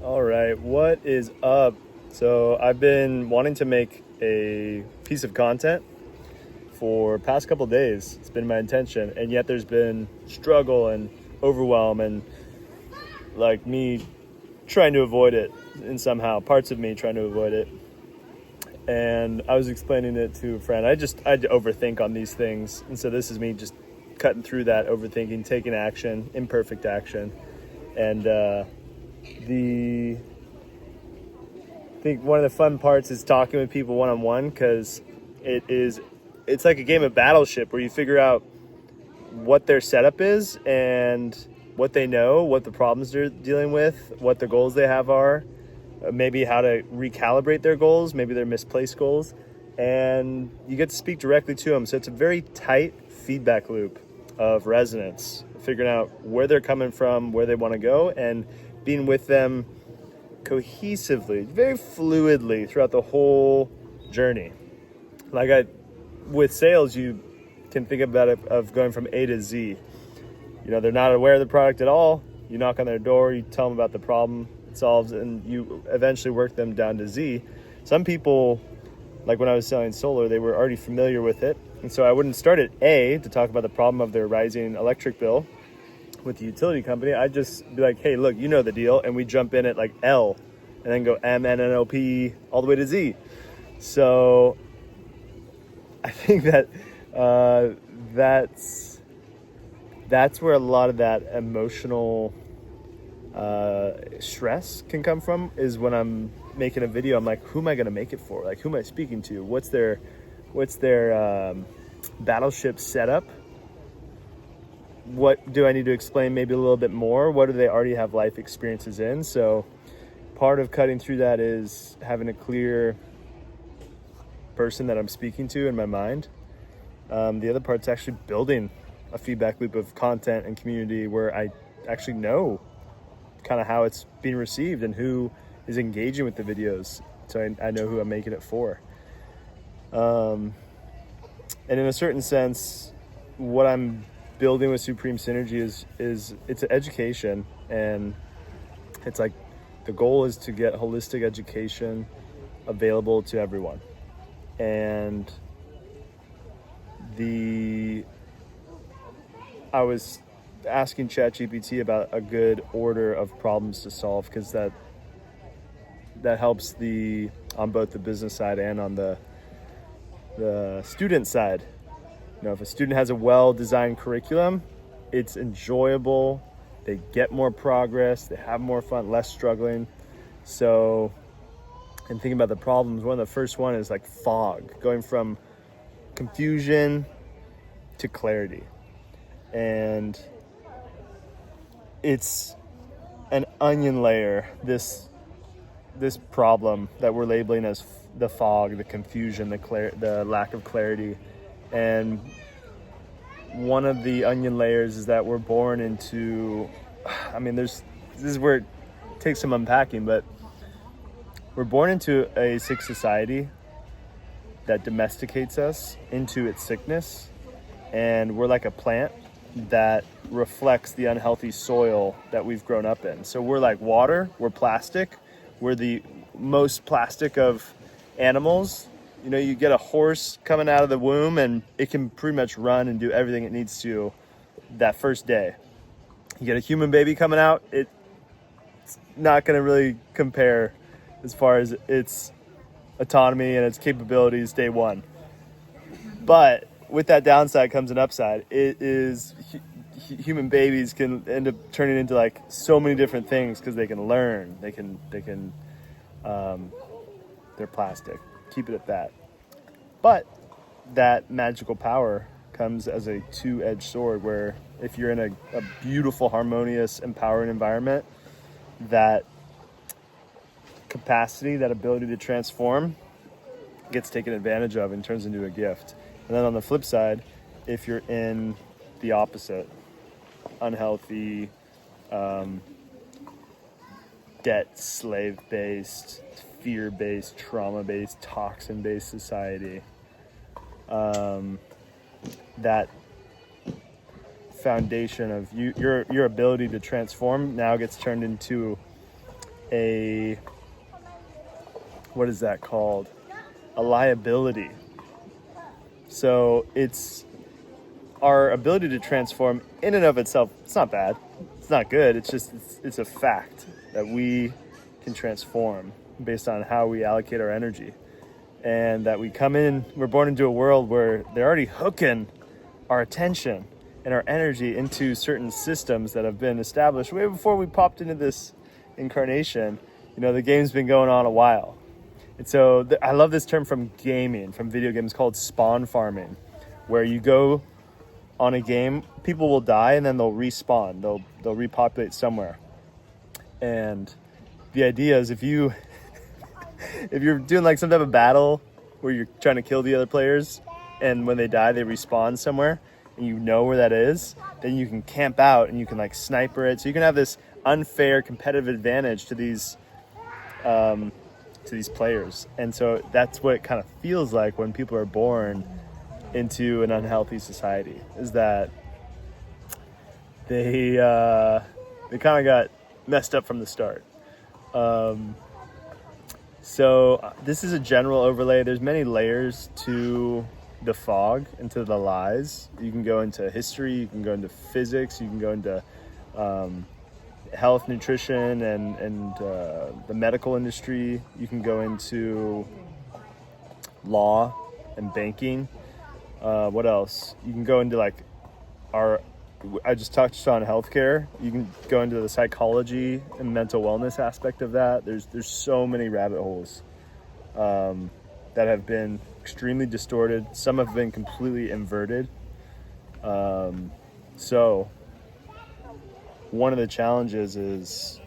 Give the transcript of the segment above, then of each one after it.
All right, what is up? So I've been wanting to make a piece of content for past couple days. It's been my intention, and yet there's been struggle and overwhelm and like me trying to avoid it and somehow parts of me trying to avoid it. And I was explaining it to a friend. I overthink on these things, and so this is me just cutting through that overthinking, taking action, imperfect action, and the I think one of the fun parts is talking with people one-on-one because it's like a game of Battleship where you figure out what their setup is and what they know, what the problems they're dealing with, what the goals they have are, maybe how to recalibrate their goals, maybe their misplaced goals, and you get to speak directly to them. So it's a very tight feedback loop of resonance, figuring out where they're coming from, where they want to go, and being with them cohesively, very fluidly throughout the whole journey. With sales, you can think about it of going from A to Z. You know, they're not aware of the product at all. You knock on their door, you tell them about the problem it solves, and you eventually work them down to Z. Some people, like when I was selling solar, they were already familiar with it. And so I wouldn't start at A to talk about the problem of their rising electric bill with the utility company. I'd just be like, hey, look, you know the deal. And we jump in at like L and then go M, N, N, O, P, all the way to Z. So I think that that's where a lot of that emotional stress can come from, is when I'm making a video. I'm like, who am I going to make it for? Like, who am I speaking to? What's their battleship setup? What do I need to explain maybe a little bit more? What do they already have life experiences in? So part of cutting through that is having a clear person that I'm speaking to in my mind. The other part's actually building a feedback loop of content and community where I actually know kind of how it's being received and who is engaging with the videos. So I know who I'm making it for. And in a certain sense, what I'm building with Supreme Synergy is it's an education, and it's like the goal is to get holistic education available to everyone. And I was asking ChatGPT about a good order of problems to solve, because that helps on both the business side and on the student side. You know, if a student has a well-designed curriculum, it's enjoyable, they get more progress, they have more fun, less struggling. So, and thinking about the problems, one of the first one is like fog, going from confusion to clarity. And it's an onion layer, this problem that we're labeling as the fog, the confusion, the lack of clarity. And one of the onion layers is that we're born into, this is where it takes some unpacking, but we're born into a sick society that domesticates us into its sickness. And we're like a plant that reflects the unhealthy soil that we've grown up in. So we're like water, we're plastic, we're the most plastic of animals. You know, you get a horse coming out of the womb and it can pretty much run and do everything it needs to that first day. You get a human baby coming out, it's not going to really compare as far as its autonomy and its capabilities day one. But with that downside comes an upside. It is human babies can end up turning into like so many different things because they can learn. They're plastic. Keep it at that. But that magical power comes as a two-edged sword, where if you're in a beautiful, harmonious, empowering environment, that capacity, that ability to transform gets taken advantage of and turns into a gift. And then on the flip side, if you're in the opposite, unhealthy, debt, slave-based, fear-based, trauma-based, toxin-based society, that foundation of your ability to transform now gets turned into a, what is that called? A liability. So it's our ability to transform in and of itself. It's not bad. It's not good. It's just, it's a fact that we can transform based on how we allocate our energy. And that we're born into a world where they're already hooking our attention and our energy into certain systems that have been established way before we popped into this incarnation. The game's been going on a while. And so I love this term from gaming, from video games, called spawn farming, where you go on a game, people will die and then they'll respawn. They'll repopulate somewhere. And the idea is if you're doing like some type of battle where you're trying to kill the other players, and when they die, they respawn somewhere, and you know where that is, then you can camp out and you can like sniper it. So you can have this unfair competitive advantage to these players. And so that's what it kind of feels like when people are born into an unhealthy society, is that they kind of got messed up from the start. So this is a general overlay. There's many layers to the fog and to the lies. You can go into history, you can go into physics, you can go into health, nutrition, and the medical industry. You can go into law and banking. What else? You can go into I just touched on healthcare. You can go into the psychology and mental wellness aspect of that. There's so many rabbit holes that have been extremely distorted. Some have been completely inverted. So one of the challenges is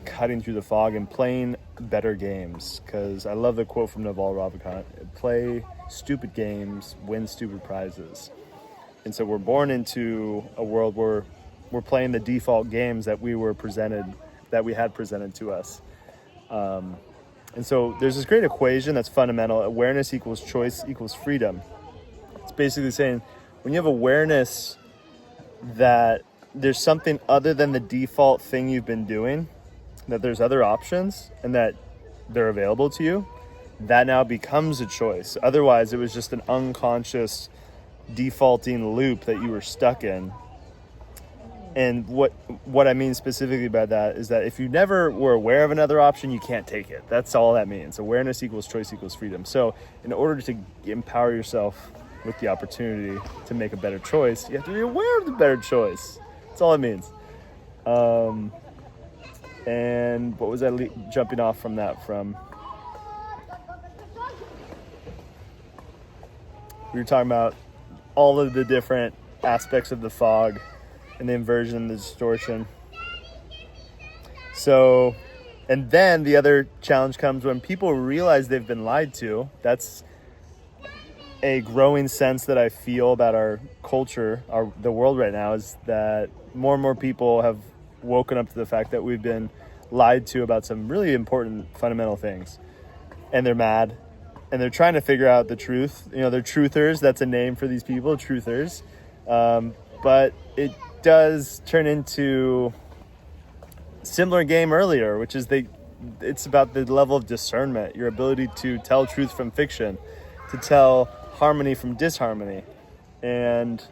cutting through the fog and playing better games. Because I love the quote from Naval Ravikant: "Play stupid games, win stupid prizes." And so we're born into a world where we're playing the default games that we had presented to us. And so there's this great equation that's fundamental. Awareness equals choice equals freedom. It's basically saying when you have awareness that there's something other than the default thing you've been doing, that there's other options and that they're available to you, that now becomes a choice. Otherwise, it was just an unconscious defaulting loop that you were stuck in. And what I mean specifically by that is that if you never were aware of another option, you can't take it. That's all that means. Awareness equals choice equals freedom. So in order to empower yourself with the opportunity to make a better choice, you have to be aware of the better choice. That's all it means. And what was I jumping off from that from? We were talking about all of the different aspects of the fog and the inversion, the distortion. So, and then the other challenge comes when people realize they've been lied to. That's a growing sense that I feel about our culture, the world right now, is that more and more people have woken up to the fact that we've been lied to about some really important fundamental things. And they're mad. And they're trying to figure out the truth. They're truthers. That's a name for these people, truthers. But it does turn into a similar game earlier, which is it's about the level of discernment, your ability to tell truth from fiction, to tell harmony from disharmony. And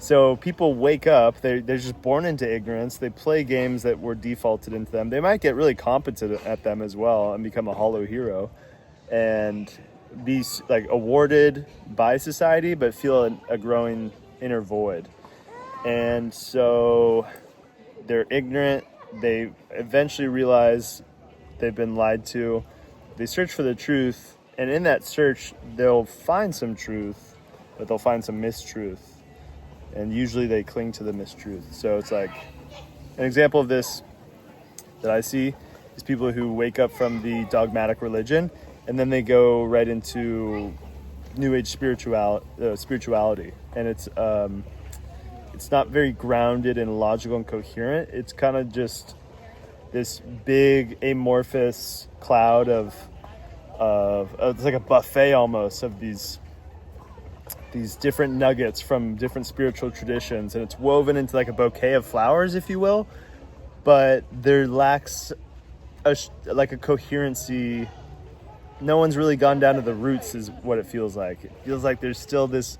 so people wake up, they're just born into ignorance. They play games that were defaulted into them. They might get really competent at them as well and become a hollow hero and be like awarded by society, but feel a growing inner void. And so they're ignorant. They eventually realize they've been lied to. They search for the truth, and in that search, they'll find some truth, but they'll find some mistruth. And usually they cling to the mistruth. So it's like an example of this that I see is people who wake up from the dogmatic religion and then they go right into New Age spirituality. And it's not very grounded and logical and coherent. It's kind of just this big amorphous cloud of it's like a buffet almost of these different nuggets from different spiritual traditions, and it's woven into like a bouquet of flowers, if you will. but there lacks like a coherency. No one's really gone down to the roots is what it feels like. It feels like there's still this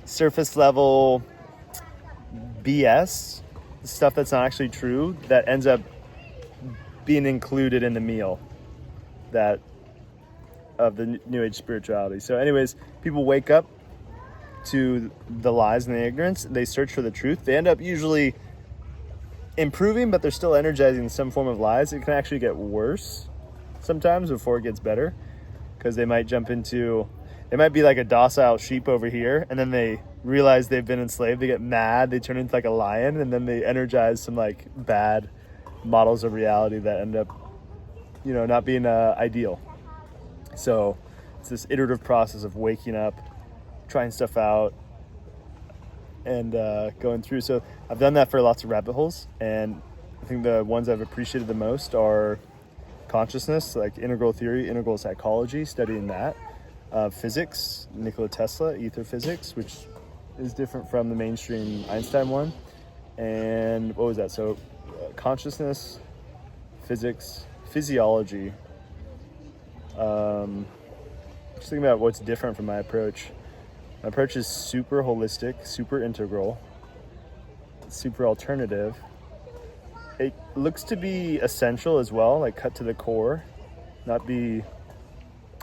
surface level BS, stuff that's not actually true, that ends up being included in the meal that of the New Age spirituality. So anyways, people wake up to the lies and the ignorance. They search for the truth. They end up usually improving, but they're still energizing some form of lies. It can actually get worse sometimes before it gets better, because they might be like a docile sheep over here, and then they realize they've been enslaved. They get mad, they turn into like a lion, and then they energize some like bad models of reality that end up, not being ideal. So it's this iterative process of waking up, trying stuff out, and going through. So I've done that for lots of rabbit holes, and I think the ones I've appreciated the most are consciousness, like integral theory, integral psychology, studying that, physics, Nikola Tesla, ether physics, which is different from the mainstream Einstein one. And what was that? So consciousness, physics, physiology. Just thinking about what's different from my approach. My approach is super holistic, super integral, super alternative. It looks to be essential as well, like cut to the core, not be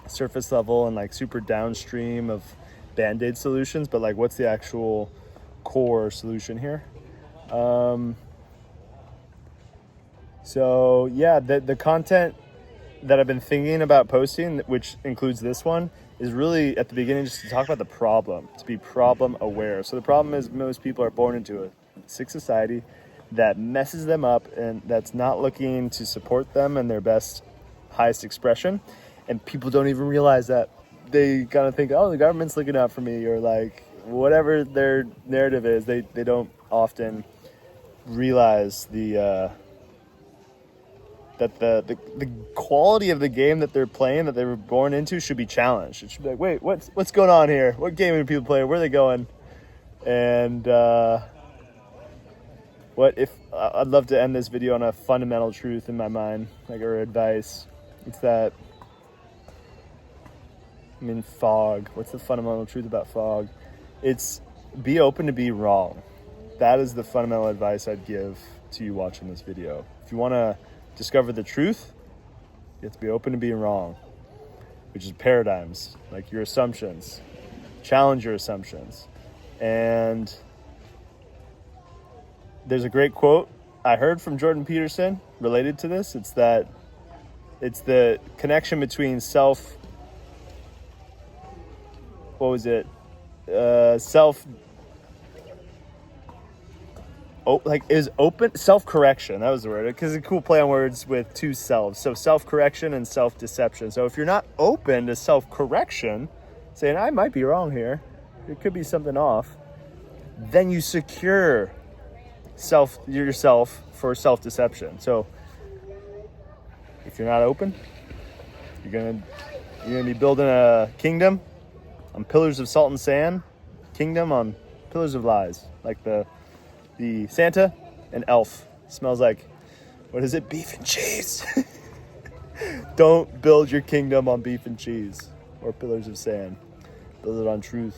surface level and like super downstream of band-aid solutions, but like what's the actual core solution here? So yeah, the content that I've been thinking about posting, which includes this one, is really at the beginning just to talk about the problem, to be problem aware. So the problem is most people are born into a sick society that messes them up and that's not looking to support them in their best, highest expression. And people don't even realize that. They kind of think, oh, the government's looking out for me, or like whatever their narrative is. They don't often realize that the quality of the game that they're playing, that they were born into, should be challenged. It should be like, wait, what's going on here? What game are people playing? Where are they going? And I'd love to end this video on a fundamental truth in my mind, like, or advice. It's that, fog. What's the fundamental truth about fog? It's be open to be wrong. That is the fundamental advice I'd give to you watching this video. If you want to discover the truth, you have to be open to being wrong, which is paradigms, like your assumptions. Challenge your assumptions. And there's a great quote I heard from Jordan Peterson related to this. It's the connection between self-correction. That was the word, because it's a cool play on words with two selves. So self-correction and self-deception. So if you're not open to self-correction, saying I might be wrong here, there could be something off, then you secure yourself for self-deception. So if you're not open, you're gonna be building a kingdom on pillars of salt and sand, kingdom on pillars of lies, like the Santa and Elf. Smells like, what is it? Beef and cheese. Don't build your kingdom on beef and cheese or pillars of sand. Build it on truth.